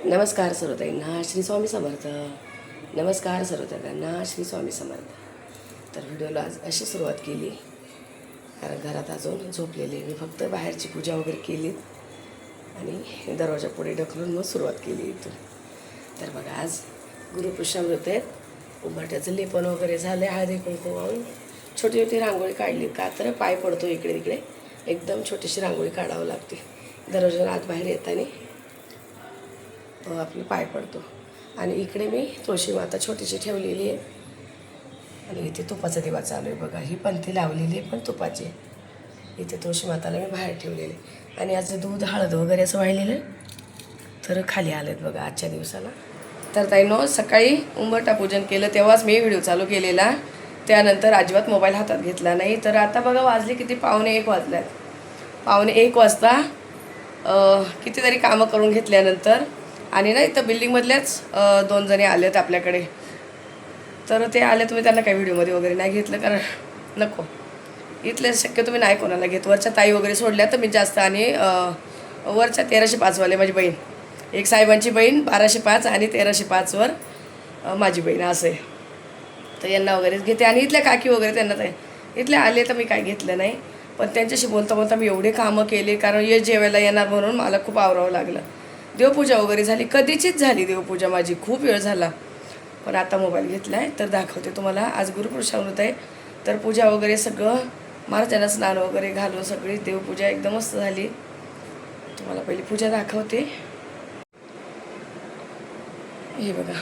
नमस्कार सर्वताईंना श्री स्वामी समर्थ. नमस्कार सर्वताईंना श्री स्वामी समर्थ. तर व्हिडिओला आज अशी सुरुवात केली कारण घरात अजून झोपलेली मी फक्त बाहेरची पूजा वगैरे केली आणि दरवाजा पुढे ढकलून मग सुरुवात केली इथून. तर बघा आज गुरुपुष्यामृत आहेत. उंबरठ्याचं लेपन वगैरे झालं, हळदी कुंकू वाहून छोटी छोटी रांगोळी काढली. का तर पाय पडतो इकडे तिकडे, एकदम छोटीशी रांगोळी काढावं लागते. दरवाजा आत बाहेर येताना आपले पाय पडतो. आणि इकडे मी तुळशी माता छोटीशी ठेवलेली आहे आणि इथे तुपाचा दिवा चालू आहे. बघा ही पंथी लावलेली आहे पण तुपाची. इथे तुळशी माताला मी बाहेर ठेवलेले आणि आज दूध हळद वगैरे असं वाहिलेलं तर खाली आलेत बघा आजच्या दिवसाला. तर ताईनो सकाळी उंबरठा पूजन केलं तेव्हाच मी व्हिडिओ चालू केलेला, त्यानंतर अजिबात मोबाईल हातात घेतला नाही. तर आता बघा वाजले किती, 1:45 वाजल्यात. 1:45 वाजता कितीतरी कामं करून घेतल्यानंतर आणि ना इथं बिल्डिंगमधल्याच 2 जणी आलेत आपल्याकडे. तर ते आले, तुम्ही त्यांना काही व्हिडिओमध्ये वगैरे नाही घेतलं कारण नको, इथले शक्यतो मी नाही कोणाला घेत. वरच्या ताई वगैरे सोडल्या तर मी जास्त. आणि वरच्या 1305वाले माझी बहीण, एक साहेबांची बहीण 1205 आणि 1305वर माझी बहीण असं आहे. तर यांना वगैरेच घेते. आणि इथल्या काकी वगैरे त्यांना ते इथले आले तर मी काही घेतलं नाही. पण त्यांच्याशी बोलता बोलता मी एवढे कामं केले कारण ये जेवायला येणार म्हणून मला खूप आवरावं लागलं. देवपूजा वगैरे झाली, कधीचीच झाली देवपूजा माझी, खूप वेळ झाला. पण आता मोबाईल घेतला आहे तर दाखवते तुम्हाला. आज गुरुपुष्यामृत आहे तर पूजा वगैरे सगळं महाराजांना स्नान वगैरे घालून सगळी देवपूजा एकदम मस्त झाली. तुम्हाला पहिली पूजा दाखवते. हे बघा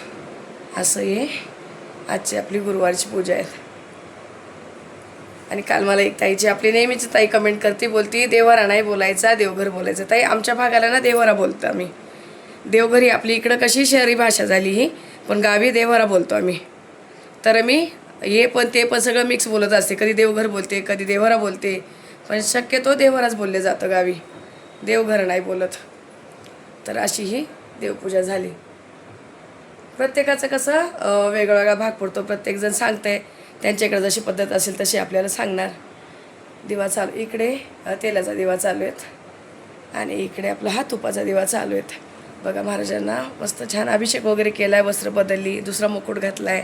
असं आहे आजची आपली गुरुवारची पूजा आहे. आणि काल मला एक ताईची, आपली नेहमीची ताई कमेंट करते, बोलती देवरा नाही बोलायचा, देवघर बोलायचं. ताई आमच्या भागाला ना देवरा बोलतो आम्ही. देवघरी आपली इकडं कशी शहरी भाषा झाली ही, पण गावी देवरा बोलतो आम्ही. तर मी हे पण ते पण सगळं मिक्स बोलत असते. कधी देवघर बोलते, कधी देवरा बोलते, पण शक्यतो देवराच बोलले जातं गावी, देवघर नाही बोलत. तर अशी ही देवपूजा झाली. प्रत्येकाचं कसं वेगळा भाग पडतो, प्रत्येकजण सांगतंय त्यांच्याकडे जशी पद्धत असेल तशी आपल्याला सांगणार. दिवा चालू, इकडे तेलाचा दिवा चालू आहेत आणि इकडे आपला हा तुपाचा दिवा चालू आहेत. बघा महाराजांना मस्त छान अभिषेक वगैरे केला आहे, वस्त्र बदलली, दुसरा मुकुट घातला आहे.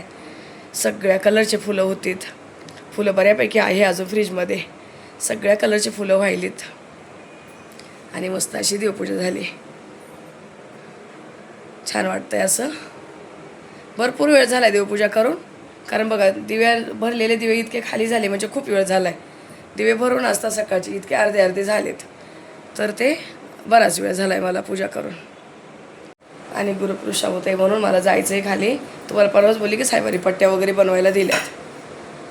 सगळ्या कलरचे फुलं होतीत. फुलं बऱ्यापैकी आहे अजून फ्रीजमध्ये. सगळ्या कलरचे फुलं वाहिलीत आणि मस्त अशी देवपूजा झाली. छान वाटतंय असं. भरपूर वेळ झाला आहे देवपूजा करून. कारण बघा दिव्या भरलेले दिवे इतके खाली झाले म्हणजे खूप वेळ झाला आहे. दिवे भरून असतात सकाळचे, इतके अर्धे अर्धे झालेत. तर ते बराच वेळ झाला आहे मला पूजा करून. आणि गुरुपुष्यामृत आहे म्हणून मला जायचं आहे खाली. तुम्हाला परवाच बोलली की साहेबांनी पट्ट्या वगैरे बनवायला दिल्यात.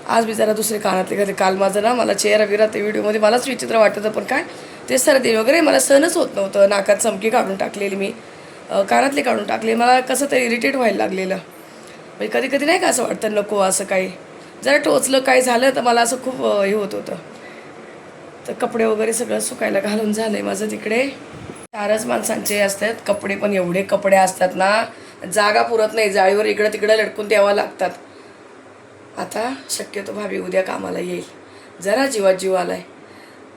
आज मी जरा दुसरे कानातले घातले. काल माझं ना मला चेहरा बिरा ते व्हिडिओमध्ये मलाच विचित्र वाटतं, पण काय ते सर्दी वगैरे मला सहनच होत नव्हतं. नाकात चमकी काढून टाकलेली मी, कानातले काढून टाकले. मला कसं तरी इरिटेट व्हायला लागलेलं. म्हणजे कधी कधी नाही का असं वाटतं नको असं काही, जरा टोचलं काय झालं तर मला असं खूप हे होत होतं. तर कपडे वगैरे सगळं सुकायला घालून झालं आहे माझं. तिकडे 4च माणसांचे असतात कपडे, पण एवढे कपडे असतात ना जागा पुरत नाही, जाळीवर इकडं तिकडं लटकून द्यावं लागतात. आता शक्यतो भाभी उद्या कामाला येईल. जरा जीवात जीव आला आहे.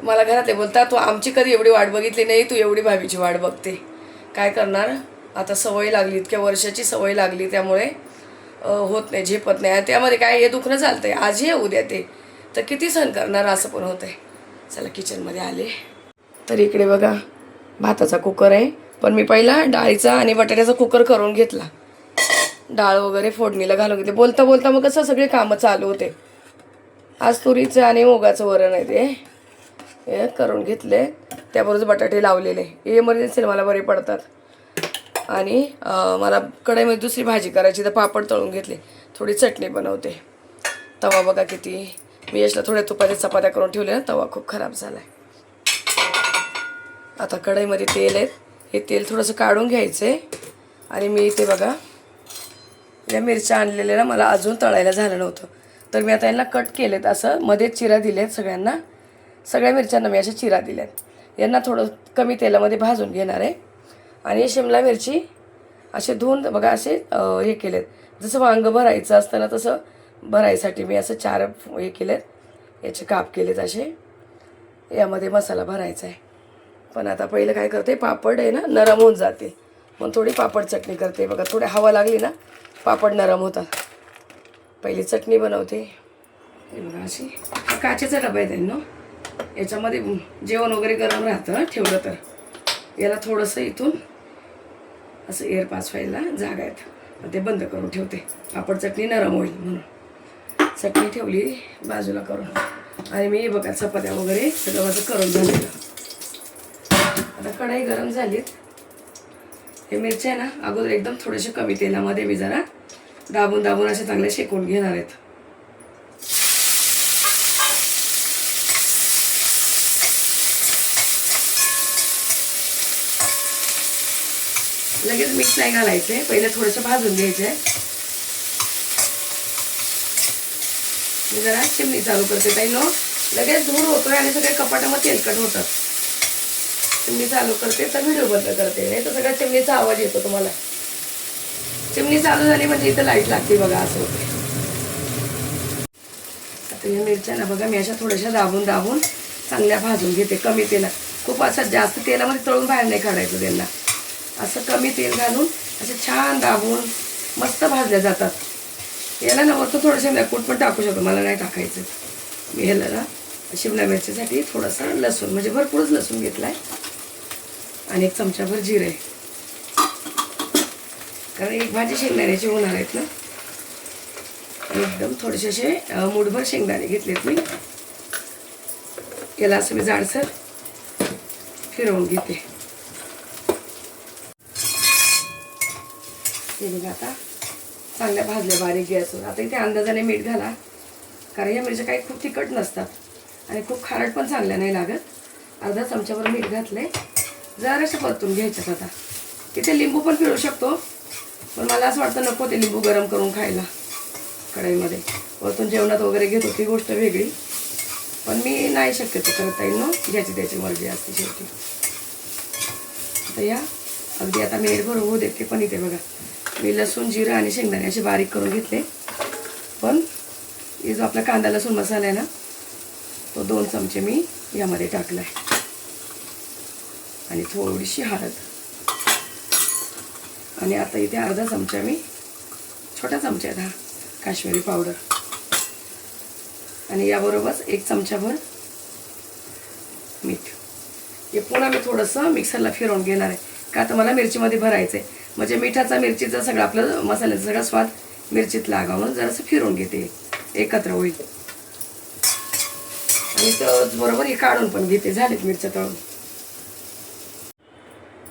मला घरातले बोलतात तू आमची कधी एवढी वाट बघितली नाही, तू एवढी भाभीची वाट बघते. काय करणार आता, सवय लागली, इतक्या वर्षाची सवय लागली, त्यामुळे होत नाही, झेपत नाही. त्यामध्ये काय हे दुखणं चालतंय, आज हे उद्या ते, तर किती सहन करणार असं पण होतं आहे. चला किचनमध्ये आले. तर इकडे बघा भाताचा कुकर आहे, पण मी पहिला डाळीचा आणि बटाट्याचा कुकर करून घेतला. डाळ वगैरे फोडणीला घालून घेतली. बोलता बोलता मग कसं सगळे कामं चालू होते. आज तुरीचं आणि मुगाचं वरण आहे ते, हे करून घेतले. त्याबरोबर बटाटे लावलेले, इमर्जन्सीला मला बरे पडतात. आणि मला कढईमध्ये दुसरी भाजी करायची तर पापड तळून घेतले, थोडी चटणी बनवते. तवा बघा किती, मी याला थोड्या तुपाच्या चपात्या करून ठेवल्या, तवा खूप खराब झाला आहे. आता कढईमध्ये तेल आहेत, हे तेल थोडंसं काढून घ्यायचं आहे. आणि मी इथे बघा या मिरच्या आणलेल्या ना मला अजून तळायला झालं नव्हतं, तर मी आता यांना कट केलेत, असं मध्ये चिरा दिलेत सगळ्यांना. सगळ्या मिरच्यांना मी अशा चिरा दिल्यात. यांना थोडं कमी तेलामध्ये भाजून घेणार आहे. आणि शिमला मिरची असे धुवून बघा असे हे केलेत. जसं वांगं भरायचं असतं ना तसं भरायसाठी मी असं 4 हे केलेत, याचे काप केलेत असे. यामध्ये मसाला भरायचा आहे. पण आता पहिलं काय करते, पापड आहे ना नरम होऊन जाते, मग थोडी पापड चटणी करते बघा. थोडी हवा लागली ना पापड नरम होतात. पहिली चटणी बनवते. हे बघा अशी काचेचा डबा आहे त्यांना. याच्यामध्ये जेवण वगैरे गरम राहतं ठेवलं तर. याला थोडंसं इथून असं एअर पास व्हायला जागा आहेत. ते बंद करून ठेवते. पापड चटणी नरम होईल म्हणून. चटणी ठेवली बाजूला करून. आणि मी बघा चपात्या वगैरे सगळं माझं करून झालेलं. आता कढई गरम झालीत. हे मिरच्या आहे ना अगोदर एकदम थोडेसे कमी तेलामध्ये मी जरा दाबून दाबून असे चांगले शेकून घेणार आहेत. लगेच मीठ नाही घालायचे. पहिले थोडेसे भाजून घ्यायचे. मी जरा चिमणी चालू करते ताई नो. लगेच धूर होतोय आणि सगळे कपाटामध्ये तेलकट होतात. चिमणी चालू करते तर व्हिडिओ बंद करते. नाही तर सगळ्या चिमणीचा आवाज येतो तुम्हाला. चिमणी चालू झाली म्हणजे इथं लाईट लागते बघा असं होतं. आता या मिरच्या ना बघा मी अशा थोड्याशा दाबून दाबून चांगल्या भाजून घेते कमी तेलात. खूप असं जास्त तेलामध्ये तळून बाहेर नाही काढायचं त्यांना. असं कमी तेल घालून असे छान दाबून मस्त भाजल्या जातात. याला ना वरतं थोडंसं कूट पण टाकू शकतो. मला नाही टाकायचं. मी ह्याला ना शिमला मिरचीसाठी थोडंसं लसूण म्हणजे भरपूरच लसूण घेतला आहे. आणि एक चमचाभर जिरे. कारण एक भाजी शेंगदाण्याची होणार आहेत ना. एकदम थोडेसे असे मूठभर शेंगदाणे घेतलेत मी. याला असं मी जाडसर फिरवून घेते. हे बघा आता चांगल्या भाजल्या बारीक गॅसवर. आता इथे अंदाजाने मीठ घाला. कारण या मिरच्या काही खूप तिखट नसतात आणि खूप खारट पण चांगल्या नाही लागत. अर्धा चमच्यावर मीठ घातले. जराशे परतून घ्यायच्यात. आता इथे लिंबू पण पिळू शकतो. पण मला असं वाटतं नको ते लिंबू गरम करून खायला कढईमध्ये. वरतून जेवणात वगैरे घेतो ती गोष्ट वेगळी. पण मी नाही शक्यतो करता येईल ना. ज्याची त्याची मर्जी असते शेवटी. आता या अगदी आता मीठ भरून होऊ देते. पण इथे बघा मी लसूण जिरं आणि शेंगदाणे असे बारीक करून घेतले. पण हे जो आपला कांदा लसूण मसाला आहे ना तो 2 चमचे मी यामध्ये टाकला आहे. आणि थोडीशी हळद. आणि आता इथे अर्धा चमचा मी छोटा चमचा आहे हा काश्मीरी पावडर. आणि याबरोबरच 1 चमचाभर मीठ. हे पुन्हा मी थोडंसं मिक्सरला फिरवून घेणार आहे. का तर मला मिरचीमध्ये भरायचं आहे. म्हणजे मिठाचा मिरचीचा सगळं आपलं मसाल्याचा सगळा स्वाद मिरचीत लागावं म्हणून जरासं फिरवून घेते. एकत्र होईल. आणि तर बरोबर हे काढून पण घेते. झालेत मिरच्या तळून.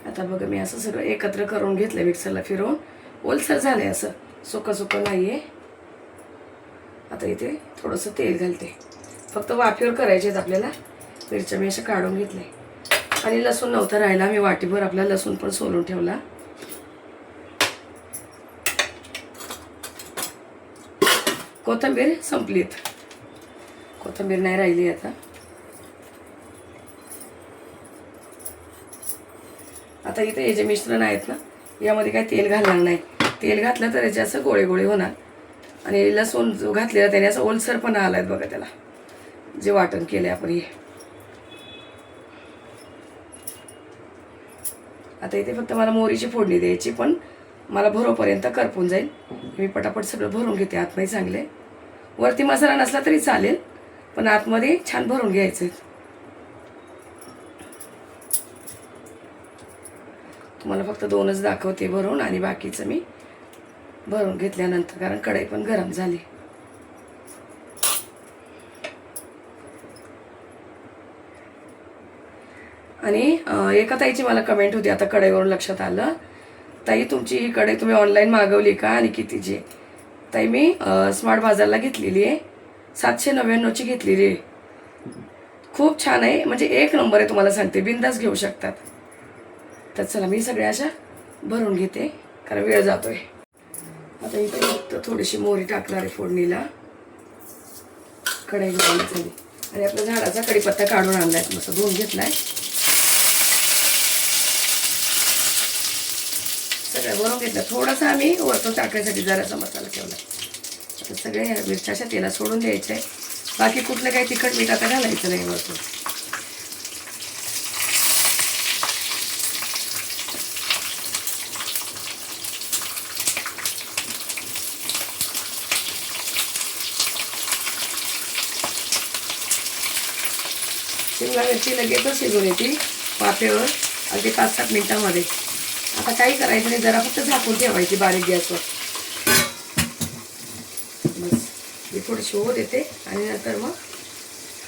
आता बघा मी असं सगळं एकत्र करून घेतलं मिक्सरला फिरवून. ओलसर झालंय असं सुकं सुकं नाही आहे. आता इथे थोडंसं तेल घालते. फक्त वाफेवर करायचे आहेत आपल्याला. मिरच्या मी अशा काढून घेतले. आणि लसूण नव्हता राहिला. मी वाटीभर आपला लसूण पण सोलून ठेवला. कोथिंबीर संपलीत. कोथिंबीर नाही राहिली आता. आता इथे हे जे मिश्रण आहेत ना यामध्ये काही तेल घालणार नाही. तेल घातलं तर याचे असं गोळे गोळे होणार. आणि लसूण जो घातलेला त्याने असं ओलसरपणा आलाय बघा त्याला. जे वाटण केले आपण हे. आता इथे फक्त मला मोहरीची फोडणी द्यायची. पण मला भरोपर्यंत करपून जाईल. मी पटापट सगळं भरून घेते आतमध्ये चांगले. वरती मसाला नसला तरी चालेल पण आतमध्ये छान भरून घ्यायचं. तुम्हाला फक्त 2च दाखवते भरून. आणि बाकीचं मी भरून घेतल्यानंतर कारण कढई पण गरम झाली. आणि एका ताईची मला कमेंट होती आता कढईवरून लक्षात आलं. ताई तुमची ही कढई तुम्ही ऑनलाईन मागवली का आणि कितीची? ताई मी स्मार्ट बाजारला घेतलेली आहे. 799ची घेतलेली आहे. खूप छान आहे. म्हणजे 1 नंबर आहे. तुम्हाला सांगते बिंदास घेऊ शकतात. तर चला मी सगळ्या अशा भरून घेते कारण वेळ जातोय. आता इथे फक्त थोडीशी मोहरी टाकणार आहे फोडणीला. कढई गरम झाली. आणि आपला झाडाचा कढीपत्ता काढून आणलाय. मस्त धुवून घेतलाय. सगळं भरून घेतलं. थोडासा आम्ही वरतून टाकायसाठी जरासा मसाला ठेवला. आता सगळे मिरच्याच्या तेला सोडून द्यायचं आहे. बाकी कुठलं काही तिखट मीठ आता घालायचं नाही वरतून. शिमला मिरची लगेचच शिजून येते वाफेवर अगदी 5-7 मिनिटांमध्ये. आता काही करायचं नाही, जरा फक्त झाकून ठेवायची बारीक गॅसवर. बस मी थोडीशी होऊ देते आणि नंतर मग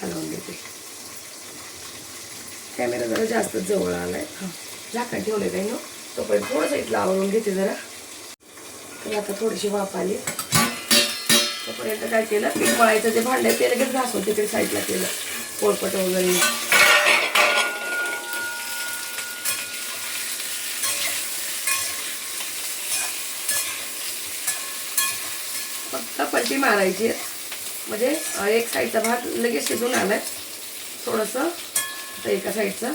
हलवून देते. कॅमेरा जरा जास्तच जवळ आलाय. हां, झाकण ठेवले काही ना, तोपर्यंत थोडंसं इथलं आवरून घेते जरा. तर आता थोडीशी वाफ आली तोपर्यंत काय केलं, पीठ मळायचं जे भांडं आहे ते लगेच घासून तिकडे साईडला केलं, पोळपट वगैरे. फक्त पलटी मारायची म्हणजे एक साईडचा भाग लगेच शिजून आलाय थोडंसं, आता एका साईडचं.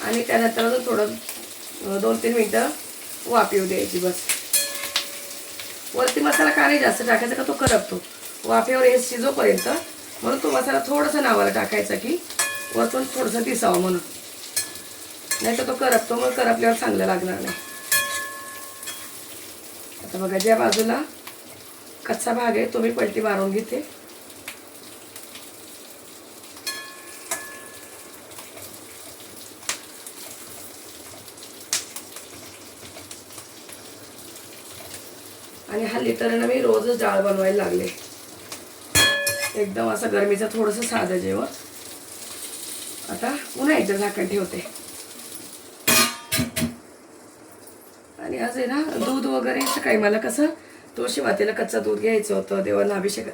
आणि त्यानंतर अजून थोडं 2-3 मिनटं वाफ येऊ द्यायची बस. वरती मसाला का नाही जास्त टाकायचा, का तो करपतो वाफेवर हे शिजोपर्यंत. म्हणून तो मसाला थोडासा नावाला टाकायचा की वरतून थोडंसं दिसावं म्हणून, नाही तर तो करपतो, मग करपल्यावर चांगलं लागणार नाही. आता बघा, ज्या बाजूला कच्चा भाग आहे तो मी पलटी मारून घेते. आणि हल्ली तर ना मी रोजच डाळ बनवायला लागले, एकदम असं गरमीचं थोडंसं साधं जेवण. आता पुन्हा एकदा झाकण ठेवते. आणि आज आहे ना दूध वगैरे सकाळी मला कसं तुळशी मातेला कच्चं दूध घ्यायचं होतं देवांना अभिषेक,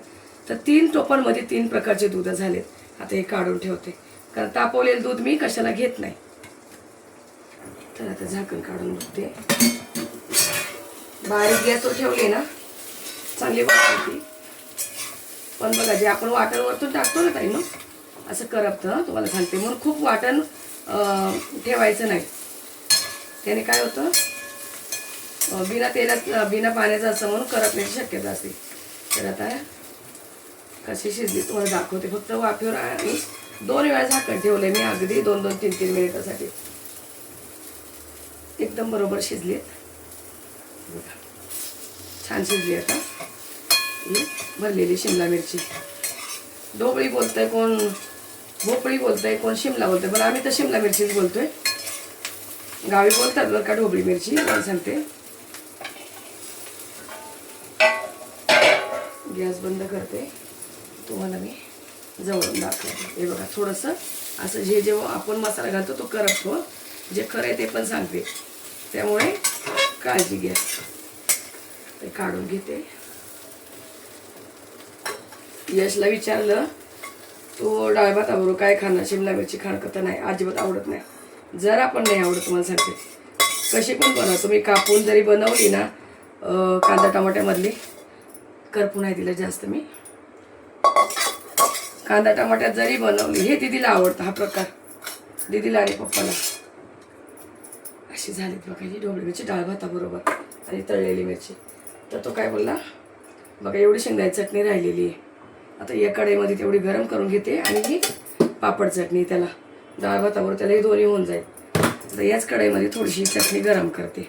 तर 3 टोपांमध्ये 3 प्रकारचे दूध झालेत. आता हे काढून ठेवते, कारण तापवलेलं दूध मी कशाला घेत नाही. तर आता झाकण काढून बघते. बारीक गॅसवर ठेवली ना चांगली वाटते. पण बघा, जे आपण वाटण वरतून टाकतो ना ताई ना, असं करपतं तुम्हाला सांगते. म्हणून खूप वाटण ठेवायचं नाही, त्याने काय होतं बिना तेलात बिना पाण्याचं असं म्हणून करपण्याची शक्यता असते. तर आता कशी शिजली तुम्हाला दाखवते. फक्त वाफेवर आणि 2 वेळा झाकण ठेवलंय मी, अगदी 2-2, 3-3 मिनिटासाठी. एकदम बरोबर शिजली बघा, छान शिजली. आता ही भरलेली शिमला मिरची, ढोबळी बोलतंय कोण, भोपळी बोलतंय कोण, शिमला बोलतंय, पण आम्ही तर शिमला मिरचीच बोलतोय. गावी बोलतात बरं का ढोबळी मिरची, मला सांगते. गॅस बंद करते, तुम्हाला मी जवळून दाखवते. हे बघा, थोडंसं असं जे जेव्हा आपण मसाला घालतो तो करपतो, जे खरं आहे ते पण सांगते, त्यामुळे काळजी घ्या. ते काढून घेते. यशला विचारलं, तो डाळ भाताबरोबर काय खाणार, शिमला मिरची खाणं का? नाही, अजिबात आवडत नाही, जरा पण नाही आवडत. तुम्हाला सांगते, कशी पण बनवा तुम्ही, कापून जरी बनवली ना कांदा टमाट्यामधली, करपू नाही दिलं जास्त मी. कांदा टमाट्यात जरी बनवली, हे दीदीला आवडतं हा प्रकार, दीदीला आणि पप्पाला. अशी झाली बघा ही ढोबळी मिरची डाळ भाताबरोबर आणि तळलेली मिरची. तर तो काय बोलला, बघा एवढी शेंगदाण्याची चटणी राहिलेली आहे. आता या कढईमध्ये तेवढी गरम करून घेते आणि ही पापड चटणी त्याला डाळ भाताबरोबर त्याला हे दोन्ही होऊन जाईल. आता याच कढईमध्ये थोडीशी चटणी गरम करते.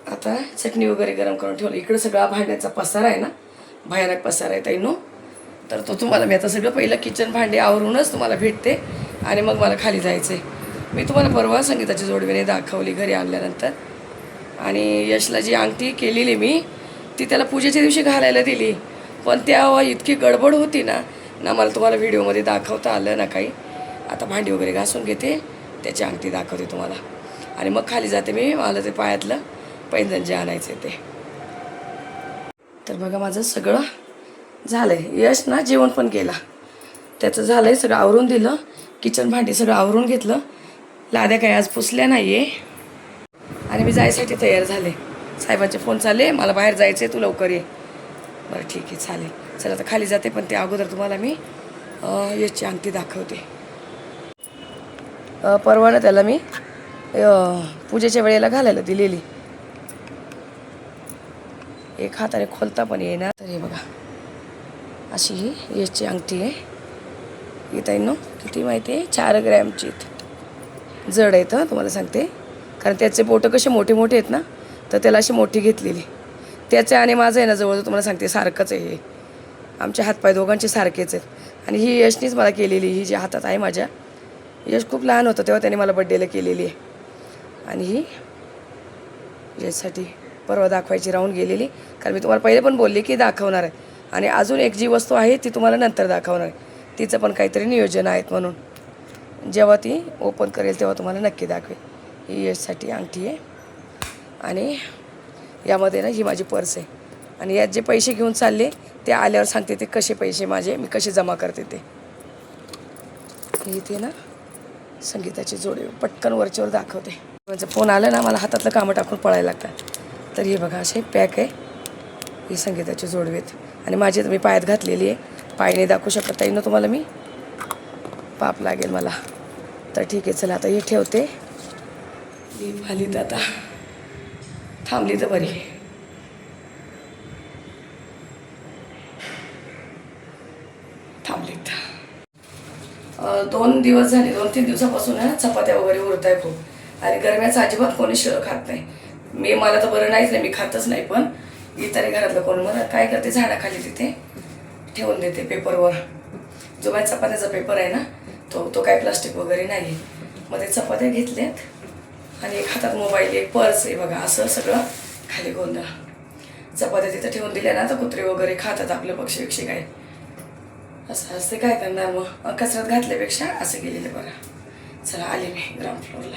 आता चटणी वगैरे गरम करून ठेवली. इकडं सगळा भांड्याचा पसारा आहे ना, भयानक पसारा आहे ताईनो. तर तो तुम्हाला मी आता सगळं पहिलं किचन भांडे आवरूनच तुम्हाला भेटते आणि मग मला खाली जायचं आहे. मी तुम्हाला परवा संगीताची जोडवीने दाखवली घरी आणल्यानंतर. आणि यशला जी अंगठी केलेली मी ती त्याला पूजेच्या दिवशी घालायला दिली, पण तेव्हा इतकी गडबड होती ना मला तुम्हाला व्हिडिओमध्ये दाखवता आलं ना काही. आता भांडी वगैरे घासून घेते, त्याची अंगठी दाखवते तुम्हाला आणि मग खाली जाते मी. मला ते पायातलं पैंजण जे आणायचं ते. तर बघा माझं सगळं झालं आहे. यश ना जेवण पण केला, त्याचं झालं आहे, सगळं आवरून दिलं. किचन भांडी सगळं आवरून घेतलं. लाद्या काही आज पुसल्या नाही आहे आणि मी जायसाठी तयार झाले. साहेबांचे फोन चालले, मला बाहेर जायचं आहे, तू लवकर ये. बरं ठीक आहे चालेल, चला आता खाली जाते. पण त्या अगोदर तुम्हाला मी याची अंगठी दाखवते. परवा ना त्याला मी पूजेच्या वेळेला घालायला दिलेली. एक हाताने खोलता पण येणार. तर हे बघा अशी ही याची अंगठी आहे. येत आहे ना, किती माहिती आहे, 4 ग्रॅमची जड आहेत. तुम्हाला सांगते, कारण त्याचे बोटं कसे मोठे मोठे आहेत ना, तर त्याला अशी मोठी घेतलेली. त्याचे आणि माझं आहे ना जवळ तुम्हाला सांगते सारखंच आहे हे. आमचे हातपाय दोघांचे सारखेच आहेत आणि ही यशनीच मला केलेली, ही जी हातात आहे माझ्या. यश खूप लहान होतं तेव्हा त्याने मला बड्डेला केलेली आहे. आणि ही यासाठी परवा दाखवायची राहून गेलेली, कारण मी तुम्हाला पहिले पण बोलले की दाखवणार आहे. आणि अजून एक जी वस्तू आहे ती तुम्हाला नंतर दाखवणार आहे. तिचं पण काहीतरी नियोजन आहेत म्हणून. जेव्हा ती ओपन करेल तेव्हा तुम्हाला नक्की दाखवेल. ही यशसाठी अंगठी आहे. आणि यामध्ये ना ही माझी पर्स आहे. आणि यात जे पैसे घेऊन चालले ते आल्यावर सांगते ते कसे पैसे माझे मी कसे जमा करते ते. इथे ना संगीताची जोडी पटकन वरच्यावर दाखवते. म्हणजे फोन आला ना मला हातातलं कामं टाकून पळायला लागतात. तर हे बघा असे पॅक आहे. ही संगीताची जोडवेत आणि माझी मी पायात घातलेली आहे. पायने दाखवू शकत आहे ना तुम्हाला मी, पाप लागेल मला. तर ठीक आहे चला आता हे ठेवते. ही आलीत आता, थांबली तर बरी. थांबलीत. 2 दिवस झाले, 2-3 दिवसापासून ना चपात्या वगैरे उरत आहे खूप. आणि गरम्याचं अजिबात कोणी शिळं खात नाही. मला तर बरं नाहीच नाही, मी खातच नाही. पण इतर घरातलं कोण मला काय करते, झाडाखाली तिथे ठेवून देते पेपरवर. जो माझ्या चपात्याचा पेपर आहे ना तो काय प्लास्टिक वगैरे नाही. मग ते चपात्या घेतल्यात आणि एक हातात मोबाईल, एक पर्स आहे बघा. असं सगळं खाली गोंधळ. चपात्या तिथं ठेवून दिल्या ना तर कुत्रे वगैरे खातात आपलं, पक्षी विक्षी काय. असं असते, काय करणार मग. कचऱ्यात घातल्यापेक्षा असं गेलेलं बघा. चला आले मी ग्राउंड फ्लोअरला.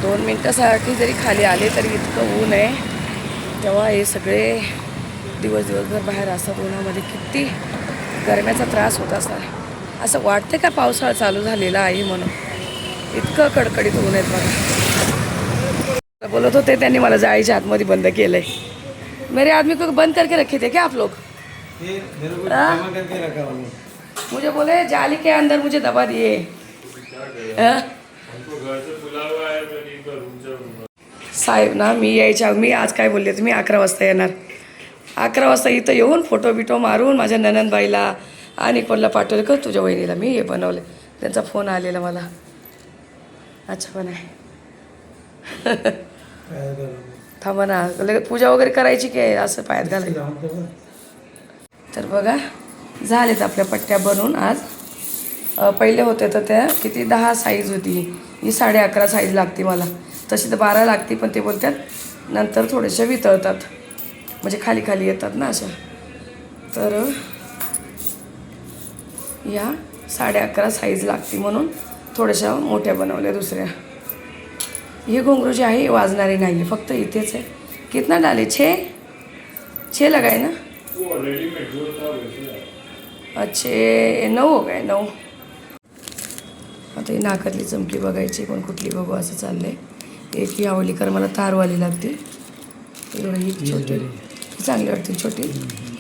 2 मिनटासाठी जरी खाली आले तरी इतकं ऊन आहे. तेव्हा हे सगळे दिवसभर बाहेर असतात उन्हामध्ये. किती गरम्याचा त्रास होत असणार. असं वाटतं का पावसाळा चालू झालेला आहे म्हणून. इतकं कडकडीत ऊन आहेत बघा. बोलत होते त्यांनी मला जाळीच्या आतमध्ये बंद केलंय. मेरे आदमी को बंद करके रखे थे क्या आप लोग? मुझे बोले जाली के अंदर मुझे दबा दिए. साहेब ना मी आज काय बोलले, तुम्ही 11 वाजता येणार. 11 वाजता इथं येऊन फोटो बिटो मारून माझ्या ननंदबाईला आणि कोणाला पाठवलं का तुझ्या वहिनीला मी हे बनवलं. त्यांचा फोन आलेला मला. अच्छा पण आहे. थांबा ना, पूजा वगैरे करायची की असं पायात घालायचं. तर बघा झालेत आपल्या पट्ट्या बनवून आज. पहिले होते तर त्या किती 10 साईज होती. ही 11.5 साईज लागते मला. तशी तर 12 लागते, पण ते बोलतात नंतर थोडेसे वितळतात, म्हणजे खाली खाली येतात ना अशा. तर या 11.5 साईज लागते म्हणून थोड्याशा मोठ्या बनवल्या दुसऱ्या. ही घुंगरू जी आहे वाजणारी नाही आहे, फक्त इथेच आहे. कितना डाले? 6 लगाए ना. अच्छे 9 हो गए 9. आता ही नाकातली चमकी बघायची, पण कुठली बघू असं चाललंय. एक ही आवडली कारण मला तारवाली लागते. एवढं ही छोटी ही चांगली वाटते. छोटी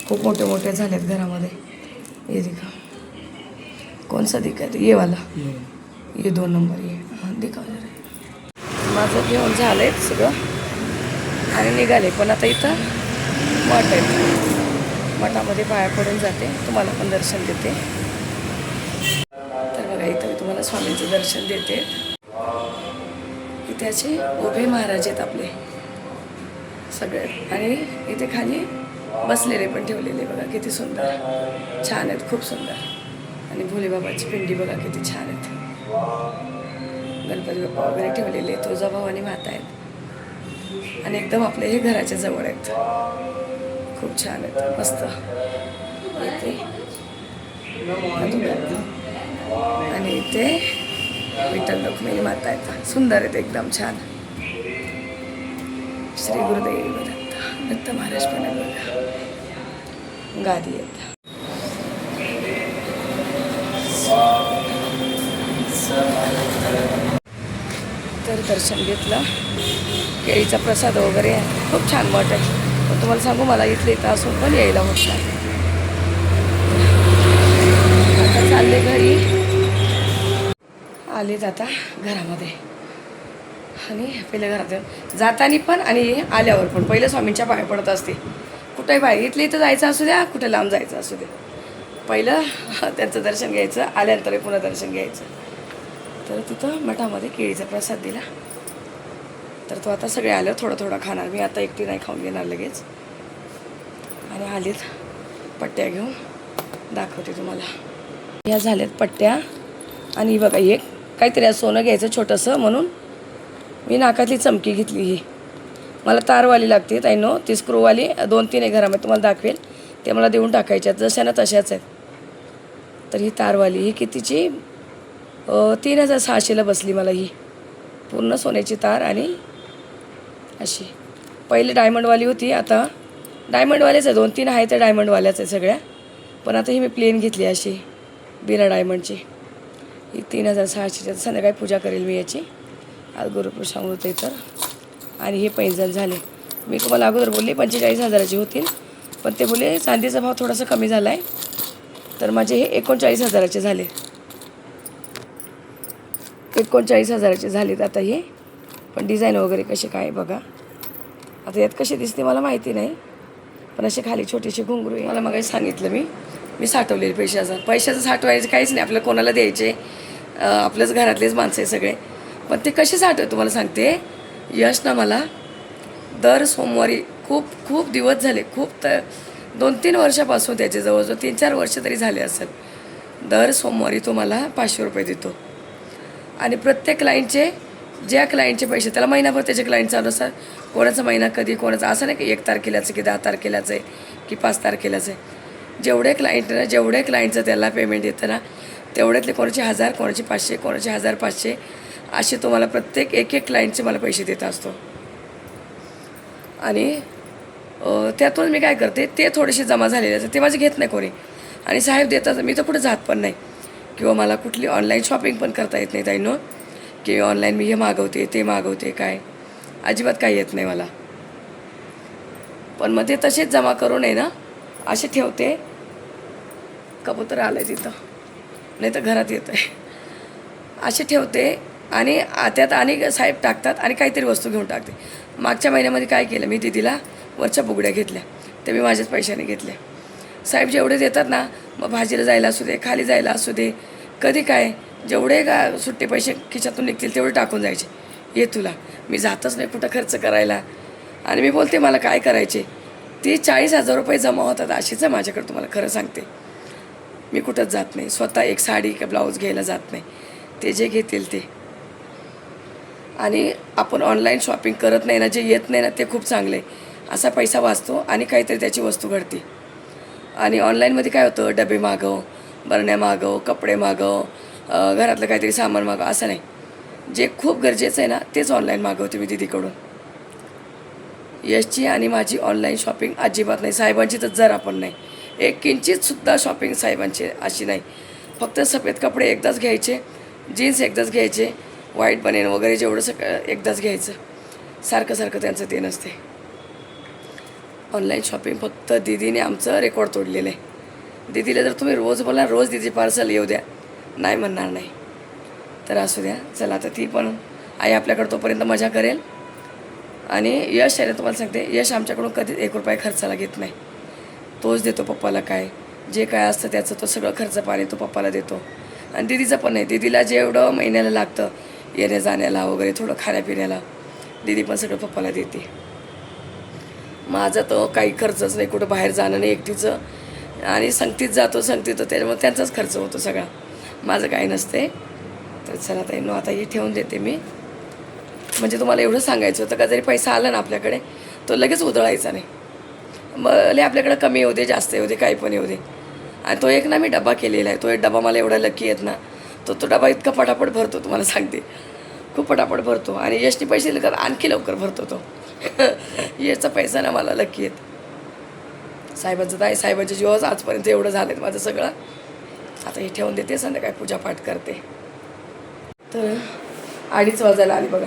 खूप मोठ्या झाल्यात घरामध्ये. ये दिखा कौन सा दिखा ये वाला, ये 2 नंबर ये. हां दिखा जरा. माझं घेऊन झालं आहे सगळं आणि निघाले. पण आता इथं मठ आहे, मठामध्ये पाया पडून जाते. तुम्हाला पण दर्शन देते. तर बघा इथं मी तुम्हाला स्वामींचं दर्शन देते. इथे असे उभे महाराज आहेत आपले सगळे. आणि इथे खाली बसलेले पण ठेवलेले बघा, किती सुंदर छान आहेत, खूप सुंदर. आणि भोलेबाबाची पिंडी बघा किती छान आहेत. गणपती बाप्पा वगैरे ठेवलेले, तुळजाभवानी आणि माता आहेत. आणि एकदम आपले हे घराच्या जवळ आहेत. खूप छान आहेत, मस्त. इथे आणि इथे विठ्ठल रुक्मिणी माता आहेत. सुंदर आहेत, एकदम छान. श्री गुरुदेव दत्त महाराज पण आहेत बघा, गादी आहेत. तर दर्शन घेतलं. केळीचा प्रसाद वगैरे आहे, खूप छान मठ आहे. पण तुम्हाला सांगू, मला इथं असून पण यायला होत नाही. आता चालले घरी. आलेच आता घरामध्ये. आणि पहिल्या घरात जाताना पण आणि आल्यावर पण पहिलं स्वामींच्या पाया पडत असते. कुठेही बाहेर इथं जायचं असू द्या, कुठे लांब जायचं असू द्या, पहिलं त्यांचं दर्शन घ्यायचं, आल्यानंतर पुन्हा दर्शन घ्यायचं. तर तिथं मठामध्ये केळीचा प्रसाद दिला. तर तो आता सगळे आलं थोडं थोडं खाणार. मी आता एकटी नाही खाऊन घेणार लगेच. आणि आलीत पट्ट्या घेऊन दाखवते तुम्हाला. ह्या झाल्यात पट्ट्या. आणि ही बघा एक काहीतरी आज सोनं घ्यायचं छोटंसं म्हणून मी नाकातली चमकी घेतली. ही मला तारवाली लागते ताईनो, ती स्क्रूवाली 2-3 आहे घरामध्ये, तुम्हाला दाखवेल. ते मला देऊन टाकायच्यात, जशा ना तशाच आहेत. तर ही तारवाली ही कितीची 3600ला बसली मला. ही पूर्ण सोन्याची तार आणि अशी. पहिले डायमंडवाली होती, आता डायमंडवाल्याच आहे. 2-3 आहे त्या डायमंडवाल्याच आहे सगळ्या, पण आता ही मी प्लेन घेतली अशी बिना डायमंडची. ही 3600ची. संध्याकाळी पूजा करेल मी याची, आज गुरुप्रसाद होते तर. आणि हे पैंजण झाले. मी तुम्हाला अगोदर बोलले 45,000ची होतील, पण ते बोलले चांदीचा भाव थोडासा कमी झाला आहे, तर माझे हे 39,000चे झाले. 39,000चे झालेत आता हे. पण डिझाईन वगैरे कसे काय बघा. आता यात कशी दिसते मला माहिती नाही, पण असे खाली छोटेसे घुंगरू आहे. मला मग सांगितलं मी साठवलेले पैशाचं साठवायचं काहीच नाही, आपल्याला कोणाला द्यायचे, आपल्याच घरातलेच माणसं आहे सगळे. पण ते कसे साठवते तुम्हाला सांगते. यश ना मला दर सोमवारी खूप दिवस झाले, 2-3 वर्षापासून, त्याचे जवळजवळ 3-4 वर्ष तरी झाले असेल, दर सोमवारी तो मला 500 रुपये देतो. आणि प्रत्येक क्लायंटचे, ज्या क्लायंटचे पैसे त्याला महिनाभर त्याचे क्लायंट चालू असतात. कोणाचा महिना कधी, कोणाचा असं नाही की 1 तारखेलाचं की 10 तारखेलाचं आहे की 5 तारखेलाचं आहे. जेवढे क्लायंटचं त्याला पेमेंट येतं ना, तेवढ्यातले कोणाचे 1000, कोणाचे 500, कोणाचे 1500 असे तुम्हाला प्रत्येक एक क्लायंटचे मला पैसे देत असतो. आणि त्यातून मी काय करते, ते थोडेसे जमा झालेले असतात, ते माझे घेत नाही कोणी. आणि साहेब देतात, मी तर कुठे जात पण नाही, किंवा मला कुठली ऑनलाईन शॉपिंग पण करता येत नाही ताईनो, की ऑनलाईन मी हे मागवते ते मागवते, काय अजिबात काही येत नाही मला. पण मग ते तसेच जमा करू नये ना, असे ठेवते. कबूतर आलं आहे तिथं, नाही तर घरात येतं आहे. असे ठेवते आणि त्यात आणि साहेब टाकतात आणि काहीतरी वस्तू घेऊन टाकते. मागच्या महिन्यामध्ये काय केलं, मी दीदीला वरच्या बुगड्या घेतल्या, ते मी माझ्याच पैशाने घेतल्या. साहेब जेवढे देतात ना, मग भाजीला जायला असू दे, खाली जायला असू दे, कधी काय, जेवढे का सुट्टे पैसे खिशातून निघतील तेवढे टाकून जायचे. ये तुला, मी जातच नाही कुठं खर्च करायला. आणि मी बोलते मला काय करायचे, 30-40,000 रुपये जमा होतात अशीच आहे माझ्याकडे. तुम्हाला खरं सांगते, मी कुठंच जात नाही, स्वतः एक साडी का ब्लाऊज घ्यायला जात नाही, ते जे घेतील ते. आणि आपण ऑनलाईन शॉपिंग करत नाही ना, जे येत नाही ना ते खूप चांगले, असा पैसा वाचतो आणि काहीतरी त्याची वस्तू घडते. आणि ऑनलाईनमध्ये काय होतं, डबे मागव, बरण्या मागव, कपडे मागव, घरातलं काहीतरी सामान मागव, असं नाही. जे खूप गरजेचं आहे ना तेच ऑनलाईन मागवते मी दीदीकडून. यशची आणि माझी ऑनलाईन शॉपिंग अजिबात नाही. साहेबांची तर जरा पण नाही, 1 किंचितसुद्धा शॉपिंग साहेबांची अशी नाही. फक्त सफेद कपडे एकदाच घ्यायचे, जीन्स एकदाच घ्यायचे, व्हाईट बनेन वगैरे जेवढं एकदाच घ्यायचं, सारखं त्यांचं ते नसते. ऑनलाईन शॉपिंग फक्त दीदीने आमचं रेकॉर्ड तोडलेलं आहे. दीदीला जर तुम्ही रोज बोला, रोज दीदी पार्सल येऊ द्या, नाही म्हणणार नाही. तर असू द्या, चला आता ती पण आई आपल्याकडं तोपर्यंत मजा करेल. आणि यश आहे ना, तुम्हाला सांगते, यश आमच्याकडून कधीच 1 रुपया खर्चाला घेत नाही. तोच देतो पप्पाला, काय जे काय असतं त्याचं तो सगळं खर्च पाणी तो पप्पाला देतो. आणि दीदीचं पण नाही, दीदीला जेवढं महिन्याला लागतं येण्या जाण्याला वगैरे, थोडं खाण्यापिण्याला, दीदी पण सगळं पप्पाला देते. माझं तर काही खर्चच नाही, कुठं बाहेर जाणं नाही एकटीचं. आणि संगतीत जातो त्याच्यामुळे त्यांचाच खर्च होतो सगळा, माझं काही नसते. तर चला ताईंनो, आता हे ठेवून देते मी. म्हणजे तुम्हाला एवढं सांगायचं होतं का, जरी पैसा आला ना आपल्याकडे, तो लगेच उधळायचा नाही. भले आपल्याकडे कमी येऊ दे, जास्त येऊ दे, काही पण येऊ दे. आणि तो एक ना मी डबा केलेला आहे, तो एक डबा मला एवढा लकी आहेत ना, तो डबा इतका पटापट भरतो, तुम्हाला सांगते, खूप पटापट भरतो. आणि यशने पैसे दिले तर आणखी लवकर भरतो तो. याचा पैसा ना मला लकी आहेत. साहेबांचं तर आहे, साहेबांच्या जीवाच आजपर्यंत एवढं झालं आहे माझं सगळं. आता हे ठेवून देते, संध्याकाळी पूजापाठ करते. तर 2:30 वाजायला आली बघा,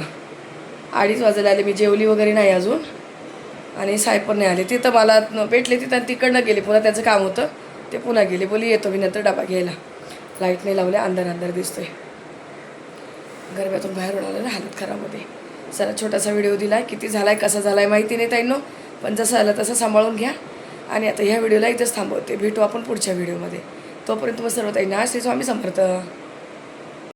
2:30 वाजायला आले. मी जेवली वगैरे नाही अजून, आणि साहेब पण नाही आले. तिथं मला भेटले तिथं, तिकडनं गेले, पुन्हा त्याचं काम होतं, ते पुन्हा गेले. बोली येतो मी नंतर डबा घ्यायला. लाईट नाही लावले, अंधार दिसतोय. गरब्यातून बाहेरून आलं ना, हालत खराबमध्ये. चला, छोटासा व्हिडिओ दिला आहे, किती झाला आहे कसा झाला आहे माहिती नाही ताईंनो, पण जसं आलं तसं सांभाळून घ्या. आणि आता ह्या व्हिडिओला इथंच थांबवते, भेटू आपण पुढच्या व्हिडिओमध्ये. तोपर्यंत तुम्हाला सर्व ताईंना श्री स्वामी समर्थ.